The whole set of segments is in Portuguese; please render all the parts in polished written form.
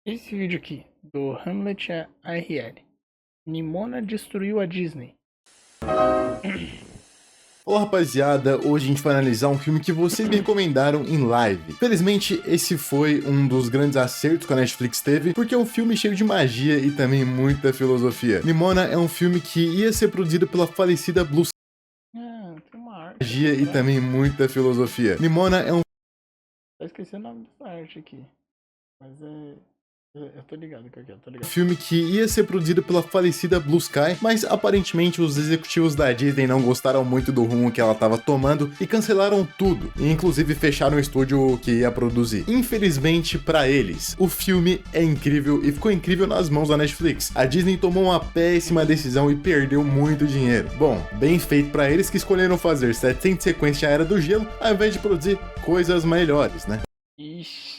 Esse vídeo aqui, do Hamlet ARL. Nimona destruiu a Disney. Olá rapaziada, hoje a gente vai analisar um filme que vocês me recomendaram em live. Felizmente esse foi um dos grandes acertos que a Netflix teve, porque é um filme cheio de magia e também muita filosofia. Nimona é um filme que ia ser produzido pela falecida Blue Tem uma arte. Magia e também muita filosofia. Nimona é um Tá esquecendo o nome dessa arte aqui. Mas eu tô ligado com aqui, eu tô ligado. filme que ia ser produzido pela falecida Blue Sky, mas aparentemente os executivos da Disney não gostaram muito do rumo que ela estava tomando e cancelaram tudo, e inclusive fecharam o estúdio que ia produzir. Infelizmente para eles, o filme é incrível e ficou incrível nas mãos da Netflix. A Disney tomou uma péssima decisão e perdeu muito dinheiro. Bom, bem feito para eles que escolheram fazer 700 sequências de A Era do Gelo ao invés de produzir coisas melhores, né? Ixi.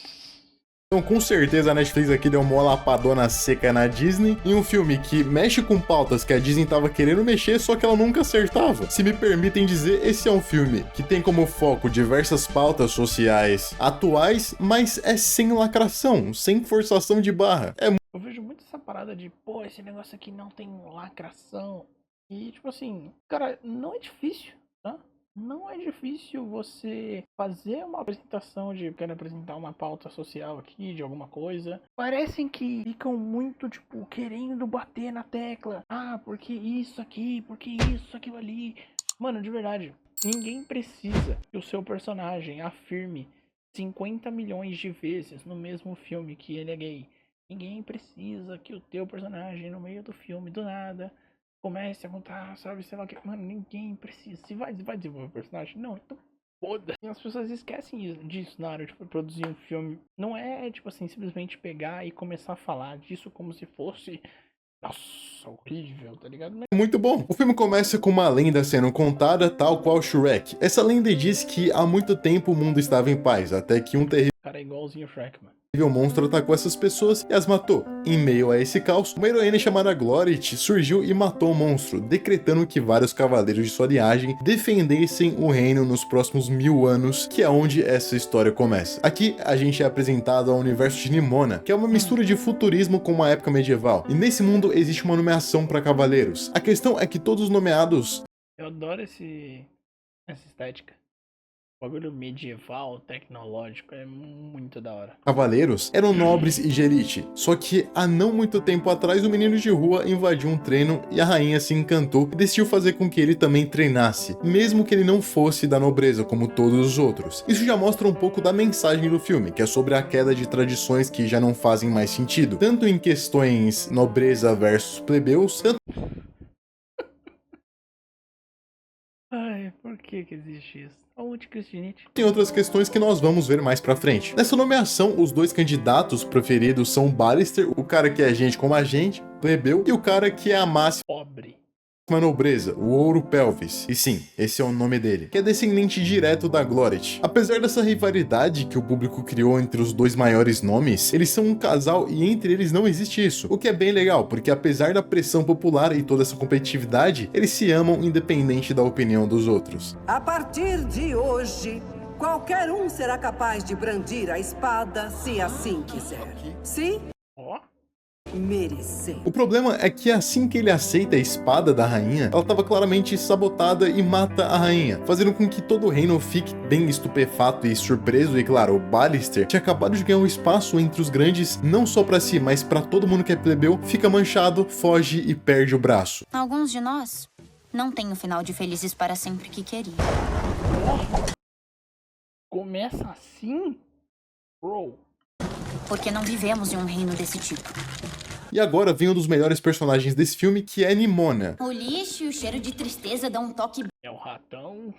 Então, com certeza a Netflix aqui deu uma lapadona seca na Disney em um filme que mexe com pautas que a Disney tava querendo mexer, só que ela nunca acertava. Se me permitem dizer, esse é um filme que tem como foco diversas pautas sociais atuais, mas é sem lacração, sem forçação de barra. Eu vejo muito essa parada de, pô, esse negócio aqui não tem lacração. E, tipo assim, cara, não é difícil, tá? Não é difícil você fazer uma apresentação de, quero apresentar uma pauta social aqui, de alguma coisa. Parecem que ficam muito, tipo, querendo bater na tecla. Ah, porque isso aqui, porque isso, aquilo ali. Mano, de verdade, ninguém precisa que o seu personagem afirme 50 milhões de vezes no mesmo filme que ele é gay. Ninguém precisa que o teu personagem, no meio do filme, do nada, comece a contar, sabe, sei lá o que. Mano, ninguém precisa. Se vai desenvolver o personagem, não, então foda. E as pessoas esquecem disso na hora de produzir um filme. Não é, tipo assim, simplesmente pegar e começar a falar disso como se fosse. Nossa, horrível, tá ligado? É muito bom. O filme começa com uma lenda sendo contada, tal qual Shrek. Essa lenda diz que há muito tempo o mundo estava em paz, até que um terrível O cara é igualzinho o Shrek, mano. monstro atacou essas pessoas e as matou. Em meio a esse caos, uma heroína chamada Glorit surgiu e matou o monstro, decretando que vários cavaleiros de sua linhagem defendessem o reino nos próximos 1000 anos, que é onde essa história começa. Aqui a gente é apresentado ao universo de Nimona, que é uma mistura de futurismo com uma época medieval, e nesse mundo existe uma nomeação para cavaleiros. A questão é que todos os nomeados Eu adoro essa estética. Bagulho medieval, tecnológico, é muito da hora. cavaleiros eram nobres e de elite, só que há não muito tempo atrás o menino de rua invadiu um treino e a rainha se encantou e decidiu fazer com que ele também treinasse, mesmo que ele não fosse da nobreza como todos os outros. Isso já mostra um pouco da mensagem do filme, que é sobre a queda de tradições que já não fazem mais sentido, tanto em questões nobreza versus plebeus, tanto Ai, por que existe isso? A anticristianite. em outras questões que nós vamos ver mais pra frente. Nessa nomeação, os dois candidatos preferidos são o Ballister, o cara que é gente como a gente, plebeu, e o cara que é a máxima Pobre. nobreza, o Ouro Pelvis. E sim, esse é o nome dele, que é descendente direto da Glorit. Apesar dessa rivalidade que o público criou entre os dois maiores nomes, eles são um casal e entre eles não existe isso, o que é bem legal, porque apesar da pressão popular e toda essa competitividade, eles se amam independente da opinião dos outros. A partir de hoje, qualquer um será capaz de brandir a espada se assim quiser. Se Ó. merecer. O problema é que assim que ele aceita a espada da rainha, ela estava claramente sabotada e mata a rainha, fazendo com que todo o reino fique bem estupefato e surpreso. E claro, o Ballister tinha acabado de ganhar um espaço entre os grandes, não só pra si, mas pra todo mundo que é plebeu, fica manchado, foge e perde o braço. Alguns de nós não têm o final de felizes para sempre que queriam. Começa assim? Bro. Porque não vivemos em um reino desse tipo. E agora vem um dos melhores personagens desse filme, que é Nimona. O lixo e o cheiro de tristeza dão um toque É o ratão.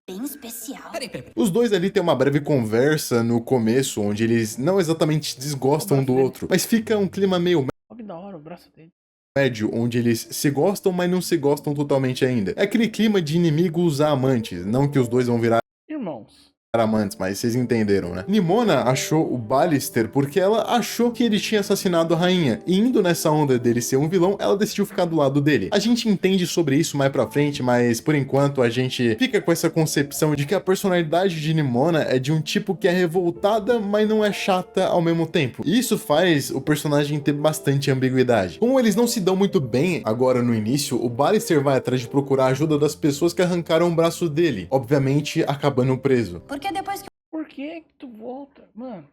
bem especial. Os dois ali têm uma breve conversa no começo, onde eles não exatamente desgostam um do outro, mas fica um clima meio Olha que da hora o braço dele. médio, onde eles se gostam, mas não se gostam totalmente ainda. É aquele clima de inimigos a amantes, não que os dois vão virar Irmãos. amantes, mas vocês entenderam, né? Nimona achou o Ballister porque ela achou que ele tinha assassinado a rainha, e indo nessa onda dele ser um vilão, ela decidiu ficar do lado dele. A gente entende sobre isso mais pra frente, mas por enquanto a gente fica com essa concepção de que a personalidade de Nimona é de um tipo que é revoltada, mas não é chata ao mesmo tempo. E isso faz o personagem ter bastante ambiguidade. Como eles não se dão muito bem agora no início, o Ballister vai atrás de procurar a ajuda das pessoas que arrancaram o braço dele, obviamente acabando preso. Porque depois que Por que tu volta? Mano,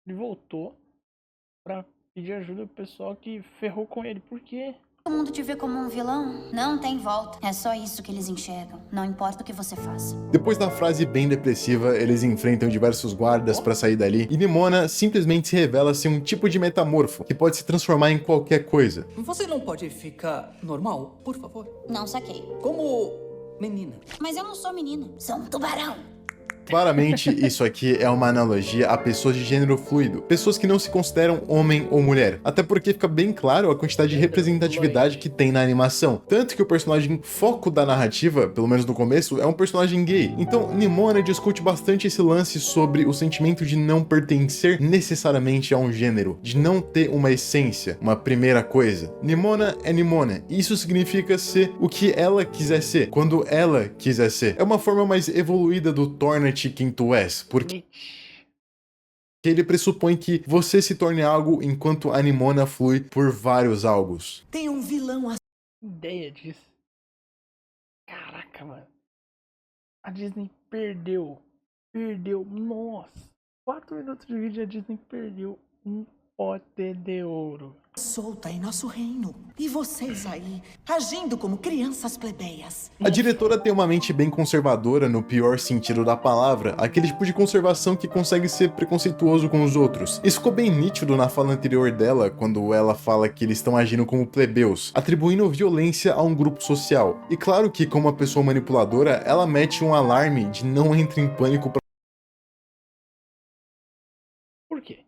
ele voltou pra pedir ajuda pro pessoal que ferrou com ele. Por quê? o mundo te vê como um vilão, não tem volta. É só isso que eles enxergam, não importa o que você faça. Depois da frase bem depressiva, eles enfrentam diversos guardas pra sair dali, e Nimona simplesmente se revela ser um tipo de metamorfo, que pode se transformar em qualquer coisa. Você não pode ficar normal, por favor? Não saquei. Como menina. Mas eu não sou menina, sou um tubarão. Claramente, isso aqui é uma analogia a pessoas de gênero fluido, pessoas que não se consideram homem ou mulher, até porque fica bem claro a quantidade de representatividade que tem na animação, tanto que o personagem foco da narrativa, pelo menos no começo, é um personagem gay. Então, Nimona discute bastante esse lance sobre o sentimento de não pertencer necessariamente a um gênero, de não ter uma essência, uma primeira coisa. Nimona é Nimona, e isso significa ser o que ela quiser ser, quando ela quiser ser. É uma forma mais evoluída do torna-te quem tu és, porque ele pressupõe que você se torne algo enquanto a Nimona flui por vários algos. Tem um vilão assim. Ideia disso. Caraca, mano. A Disney perdeu. Perdeu. Nossa. 4 minutos de vídeo e a Disney perdeu um pote de ouro. Solta em nosso reino. E vocês aí, agindo como crianças plebeias. A diretora tem uma mente bem conservadora no pior sentido da palavra, aquele tipo de conservação que consegue ser preconceituoso com os outros. Isso ficou bem nítido na fala anterior dela, quando ela fala que eles estão agindo como plebeus, atribuindo violência a um grupo social. E claro que, como uma pessoa manipuladora, ela mete um alarme de não entre em pânico Por quê?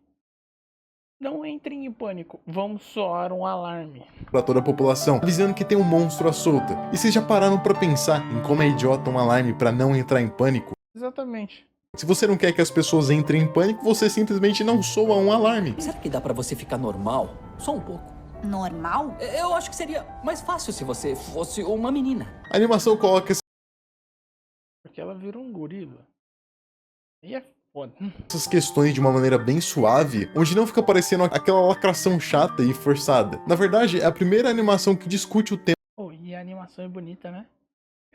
Não entrem em pânico, vamos soar um alarme. pra toda a população, avisando que tem um monstro à solta. E vocês já pararam pra pensar em como é idiota um alarme pra não entrar em pânico? Exatamente. Se você não quer que as pessoas entrem em pânico, você simplesmente não soa um alarme. Será que dá pra você ficar normal? Só um pouco. Normal? Eu acho que seria mais fácil se você fosse uma menina. A animação coloca Porque ela virou um gorila. E é foda. essas questões de uma maneira bem suave, onde não fica parecendo aquela lacração chata e forçada. Na verdade, é a primeira animação que discute o Oh, e a animação é bonita, né?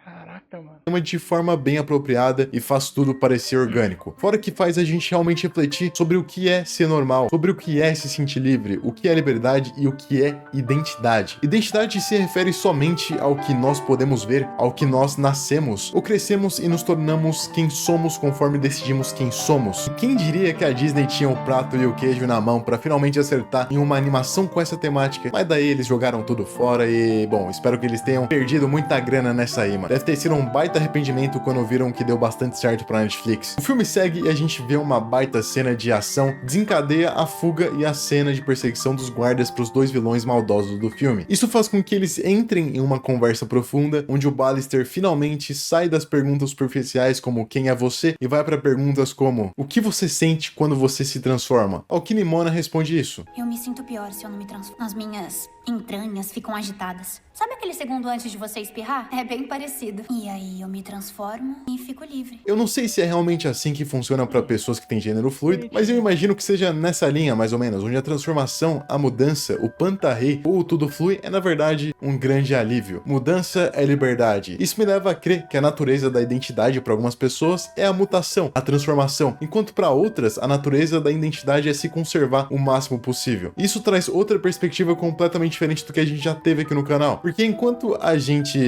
Caraca, mano. tema de forma bem apropriada e faz tudo parecer orgânico. Fora que faz a gente realmente refletir sobre o que é ser normal, sobre o que é se sentir livre, o que é liberdade e o que é identidade. Identidade se refere somente ao que nós podemos ver, ao que nós nascemos, ou crescemos e nos tornamos quem somos conforme decidimos quem somos. E quem diria que a Disney tinha o prato e o queijo na mão para finalmente acertar em uma animação com essa temática, mas daí eles jogaram tudo fora e, bom, espero que eles tenham perdido muita grana nessa aí, mano. Deve ter sido um baita arrependimento quando viram que deu bastante certo pra Netflix. O filme segue e a gente vê uma baita cena de ação, desencadeia a fuga e a cena de perseguição dos guardas pros dois vilões maldosos do filme. Isso faz com que eles entrem em uma conversa profunda, onde o Ballister finalmente sai das perguntas superficiais como quem é você e vai pra perguntas como o que você sente quando você se transforma? Ao que Nimona responde isso. Eu me sinto pior se eu não me transformo. As minhas entranhas ficam agitadas. Sabe aquele segundo antes de você espirrar? É bem parecido. E aí eu me transformo e fico livre. Eu não sei se é realmente assim que funciona para pessoas que têm gênero fluido, mas eu imagino que seja nessa linha, mais ou menos, onde a transformação, a mudança, o pantarrei ou o tudo flui é na verdade um grande alívio. Mudança é liberdade. Isso me leva a crer que a natureza da identidade para algumas pessoas é a mutação, a transformação, enquanto para outras a natureza da identidade é se conservar o máximo possível. Isso traz outra perspectiva completamente diferente do que a gente já teve aqui no canal, porque enquanto a gente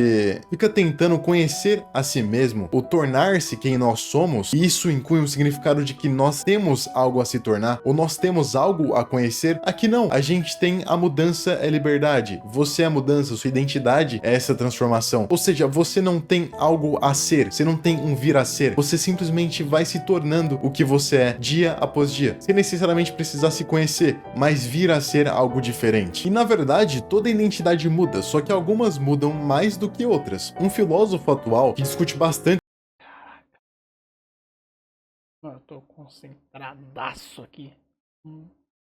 fica tentando conhecer a si mesmo, ou tornar-se quem nós somos, e isso inclui o significado de que nós temos algo a se tornar, ou nós temos algo a conhecer, aqui não, a gente tem a mudança é liberdade, você é a mudança, sua identidade é essa transformação, ou seja, você não tem algo a ser, você não tem um vir a ser, você simplesmente vai se tornando o que você é, dia após dia, sem necessariamente precisar se conhecer, mas vir a ser algo diferente. E na verdade, toda identidade muda, só que algumas mudam mais do que outras. Um filósofo atual que discute bastante concentradaço aqui.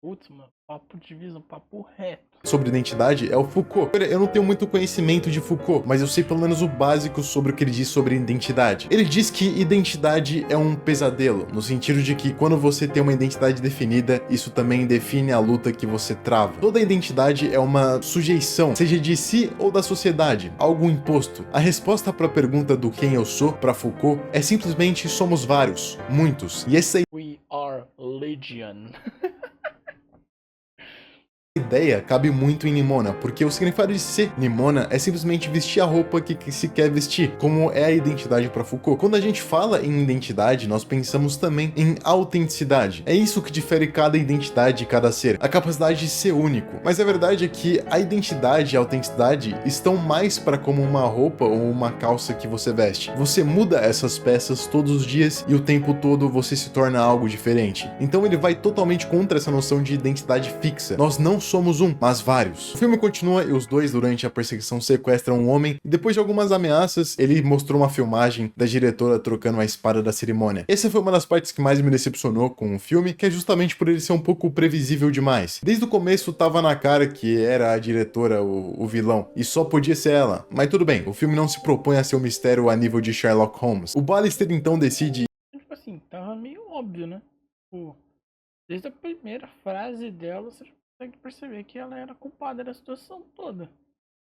Putz, mano, papo de visão, papo reto. Sobre identidade é o Foucault. Eu não tenho muito conhecimento de Foucault, mas eu sei pelo menos o básico sobre o que ele diz sobre identidade. Ele diz que identidade é um pesadelo, no sentido de que quando você tem uma identidade definida, isso também define a luta que você trava. Toda identidade é uma sujeição, seja de si ou da sociedade, algo imposto. A resposta para a pergunta do quem eu sou, para Foucault, é simplesmente somos vários, muitos. E essa We are legion. ideia cabe muito em Nimona, porque o significado de ser Nimona é simplesmente vestir a roupa que se quer vestir, como é a identidade para Foucault. Quando a gente fala em identidade, nós pensamos também em autenticidade. É isso que difere cada identidade de cada ser, a capacidade de ser único. Mas a verdade é que a identidade e a autenticidade estão mais para como uma roupa ou uma calça que você veste. Você muda essas peças todos os dias e o tempo todo você se torna algo diferente. Então ele vai totalmente contra essa noção de identidade fixa. Nós não somos um, mas vários. O filme continua e os dois, durante a perseguição, sequestram um homem e depois de algumas ameaças, ele mostrou uma filmagem da diretora trocando a espada da cerimônia. Essa foi uma das partes que mais me decepcionou com o filme, que é justamente por ele ser um pouco previsível demais. Desde o começo tava na cara que era a diretora o vilão, e só podia ser ela. Mas tudo bem, o filme não se propõe a ser um mistério a nível de Sherlock Holmes. O Ballister então decide... Tipo assim, tava meio óbvio, né? Tipo, desde a primeira frase dela, você já consegue perceber que ela era culpada da situação toda.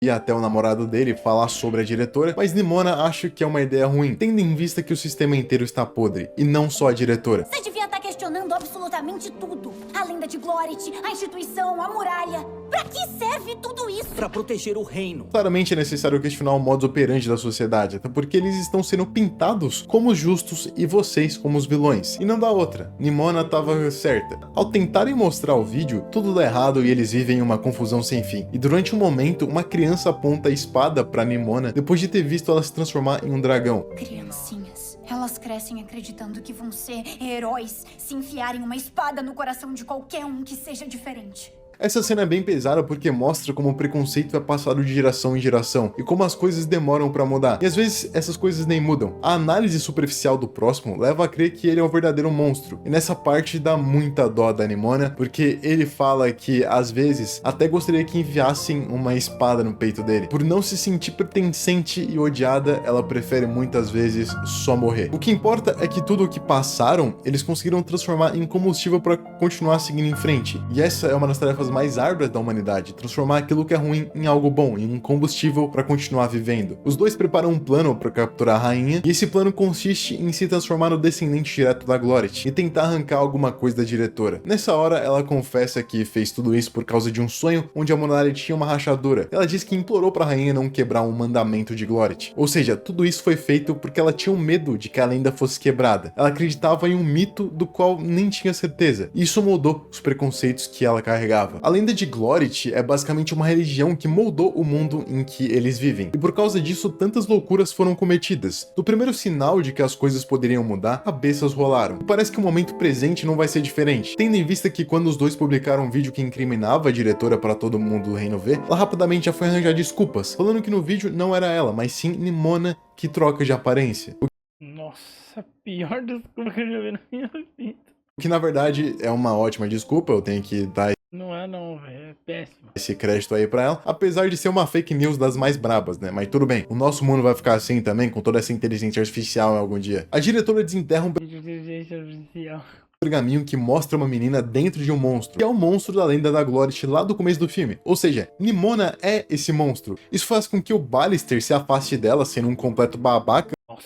ir até o namorado dele falar sobre a diretora, mas Nimona acha que é uma ideia ruim, tendo em vista que o sistema inteiro está podre, e não só a diretora. Você devia estar questionando absolutamente tudo. A lenda de Glorit, a instituição, a muralha. Pra que serve tudo isso? Pra proteger o reino. Claramente é necessário questionar o modus operandi da sociedade, até porque eles estão sendo pintados como os justos e vocês como os vilões. E não dá outra. Nimona tava certa. Ao tentarem mostrar o vídeo, tudo dá errado e eles vivem uma confusão sem fim. E durante um momento, uma criança aponta a espada pra Nimona depois de ter visto ela se transformar em um dragão. Criancinhas. Elas crescem acreditando que vão ser heróis se enfiarem uma espada no coração de qualquer um que seja diferente. Essa cena é bem pesada porque mostra como o preconceito é passado de geração em geração e como as coisas demoram pra mudar. E às vezes essas coisas nem mudam. A análise superficial do próximo leva a crer que ele é um verdadeiro monstro. E nessa parte dá muita dó da Nimona, porque ele fala que às vezes até gostaria que enviassem uma espada no peito dele. Por não se sentir pertencente e odiada, ela prefere muitas vezes só morrer. O que importa é que tudo o que passaram, eles conseguiram transformar em combustível para continuar seguindo em frente. E essa é uma das tarefas mais árduas da humanidade, transformar aquilo que é ruim em algo bom, em um combustível para continuar vivendo. Os dois preparam um plano para capturar a rainha, e esse plano consiste em se transformar no descendente direto da Glorit e tentar arrancar alguma coisa da diretora. Nessa hora, ela confessa que fez tudo isso por causa de um sonho onde a muralha tinha uma rachadura. Ela diz que implorou para a rainha não quebrar um mandamento de Glorit. Ou seja, tudo isso foi feito porque ela tinha um medo de que a lenda fosse quebrada. Ela acreditava em um mito do qual nem tinha certeza. E isso moldou os preconceitos que ela carregava. A lenda de Glorit é basicamente uma religião que moldou o mundo em que eles vivem. E por causa disso, tantas loucuras foram cometidas. No primeiro sinal de que as coisas poderiam mudar, cabeças rolaram. E parece que o momento presente não vai ser diferente. Tendo em vista que quando os dois publicaram um vídeo que incriminava a diretora para todo mundo do reino ver, ela rapidamente já foi arranjar desculpas, falando que no vídeo não era ela, mas sim Nimona que troca de aparência. Nossa, pior desculpa que eu já vi na minha vida. O que na verdade é uma ótima desculpa, eu tenho que dar Não é não, velho. É péssimo. esse crédito aí pra ela, apesar de ser uma fake news das mais brabas, né? Mas tudo bem, o nosso mundo vai ficar assim também, com toda essa inteligência artificial em algum dia. A diretora desenterra um Inteligência artificial. pergaminho que mostra uma menina dentro de um monstro, que é o monstro da lenda da Glorit lá do começo do filme. Ou seja, Nimona é esse monstro. Isso faz com que o Ballister se afaste dela, sendo um completo babaca, Nossa.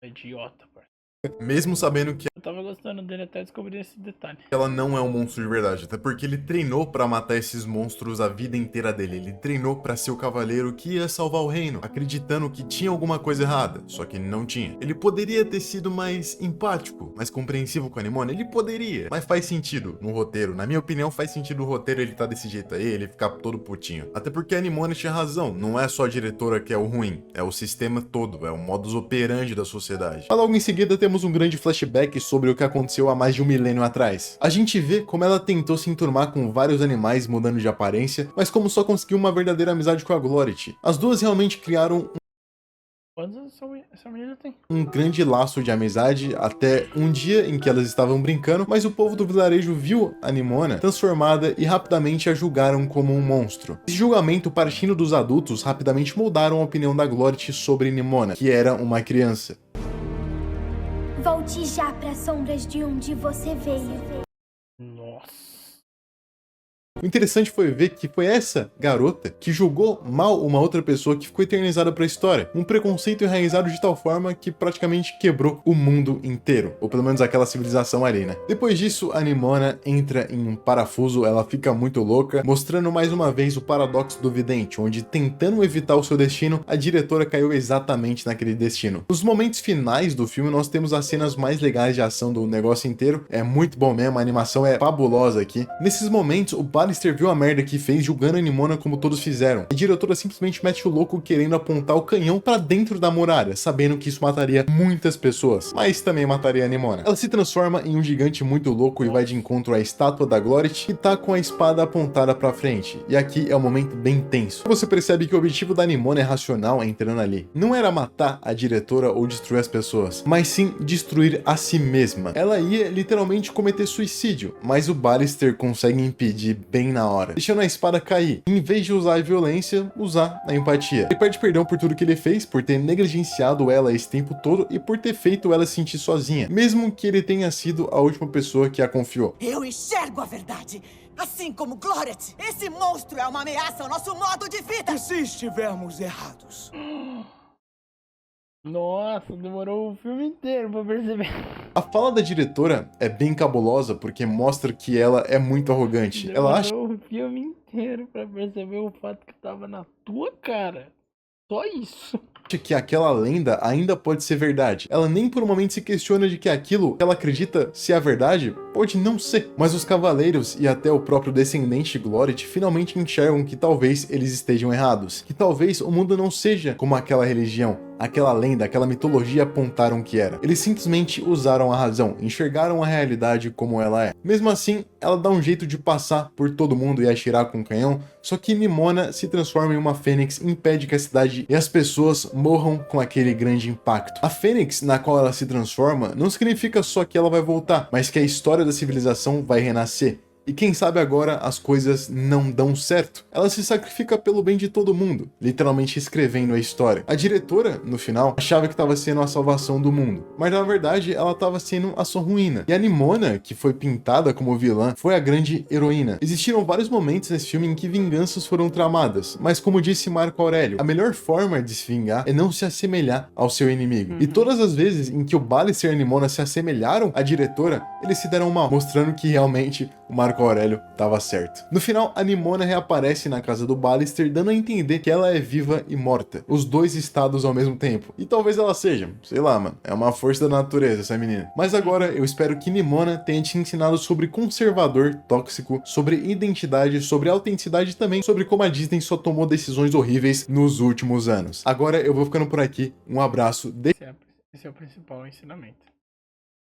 Idiota, parceiro. mesmo sabendo que Eu tava gostando dele até descobrir esse detalhe. ela não é um monstro de verdade, até porque ele treinou pra matar esses monstros a vida inteira dele. Ele treinou pra ser o cavaleiro que ia salvar o reino, acreditando que tinha alguma coisa errada, só que não tinha. Ele poderia ter sido mais empático, mais compreensivo com a Nimona, ele poderia, mas faz sentido no roteiro. Na minha opinião, faz sentido no roteiro ele tá desse jeito aí, ele ficar todo putinho. Até porque a Nimona tinha razão, não é só a diretora que é o ruim, é o sistema todo, é o modus operandi da sociedade. Mas logo em seguida temos um grande flashback sobre o que aconteceu há mais de um milênio atrás. A gente vê como ela tentou se enturmar com vários animais mudando de aparência, mas como só conseguiu uma verdadeira amizade com a Glorit. As duas realmente criaram Quantos anos essa menina tem? Um grande laço de amizade até um dia em que elas estavam brincando, mas o povo do vilarejo viu a Nimona transformada e rapidamente a julgaram como um monstro. Esse julgamento partindo dos adultos rapidamente moldaram a opinião da Glorit sobre Nimona, que era uma criança. Volte já para as sombras de onde você veio. Nossa. O interessante foi ver que foi essa garota que julgou mal uma outra pessoa que ficou eternizada pra história. Um preconceito enraizado de tal forma que praticamente quebrou o mundo inteiro. Ou pelo menos aquela civilização ali, né? Depois disso, a Nimona entra em um parafuso, ela fica muito louca, mostrando mais uma vez o paradoxo do vidente, onde tentando evitar o seu destino, a diretora caiu exatamente naquele destino. Nos momentos finais do filme, nós temos as cenas mais legais de ação do negócio inteiro. É muito bom mesmo, a animação é fabulosa aqui. Nesses momentos, o Ballister viu a merda que fez julgando a Nimona como todos fizeram. A diretora simplesmente mete o louco querendo apontar o canhão pra dentro da muralha, sabendo que isso mataria muitas pessoas, mas também mataria a Nimona. Ela se transforma em um gigante muito louco e vai de encontro à estátua da Glorit, que tá com a espada apontada pra frente. E aqui é um momento bem tenso. Você percebe que o objetivo da Nimona é racional entrando ali. Não era matar a diretora ou destruir as pessoas, mas sim destruir a si mesma. Ela ia literalmente cometer suicídio, mas o Ballister consegue impedir bem na hora, deixando a espada cair. E, em vez de usar a violência, usar a empatia. Ele pede perdão por tudo que ele fez, por ter negligenciado ela esse tempo todo e por ter feito ela se sentir sozinha, mesmo que ele tenha sido a última pessoa que a confiou. Eu enxergo a verdade. Assim como Gloret, esse monstro é uma ameaça ao nosso modo de vida. E se estivermos errados? Nossa, demorou o filme inteiro pra perceber. A fala da diretora é bem cabulosa porque mostra que ela é muito arrogante. Ela acha Demorou o filme inteiro pra perceber o fato que tava na tua cara. Só isso. que aquela lenda ainda pode ser verdade. Ela nem por um momento se questiona de que aquilo que ela acredita ser a verdade pode não ser. Mas os cavaleiros e até o próprio descendente Glorit finalmente enxergam que talvez eles estejam errados. Que talvez o mundo não seja como aquela religião, aquela lenda, aquela mitologia apontaram que era. Eles simplesmente usaram a razão, enxergaram a realidade como ela é. Mesmo assim, ela dá um jeito de passar por todo mundo e atirar com um canhão, só que Nimona se transforma em uma fênix e impede que a cidade e as pessoas morram com aquele grande impacto. A fênix na qual ela se transforma não significa só que ela vai voltar, mas que a história da civilização vai renascer. E quem sabe agora as coisas não dão certo. Ela se sacrifica pelo bem de todo mundo, literalmente escrevendo a história. A diretora, no final, achava que estava sendo a salvação do mundo, mas na verdade ela estava sendo a sua ruína. E a Nimona, que foi pintada como vilã, foi a grande heroína. Existiram vários momentos nesse filme em que vinganças foram tramadas, mas como disse Marco Aurélio, a melhor forma de se vingar é não se assemelhar ao seu inimigo. E todas as vezes em que o Ballister e a Nimona se assemelharam à diretora, eles se deram mal, mostrando que realmente o Marco Aurélio estava certo. No final, a Nimona reaparece na casa do Ballister, dando a entender que ela é viva e morta. Os dois estados ao mesmo tempo. E talvez ela seja, sei lá, mano. É uma força da natureza essa menina. Mas agora eu espero que Nimona tenha te ensinado sobre conservador tóxico, sobre identidade, sobre autenticidade e também sobre como a Disney só tomou decisões horríveis nos últimos anos. Agora eu vou ficando por aqui. Um abraço. Esse é o principal ensinamento.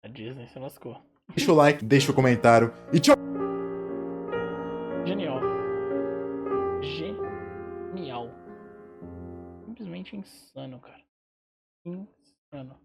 A Disney se lascou. Deixa o like, deixa o comentário e tchau! Genial. Genial. Simplesmente insano, cara. Insano.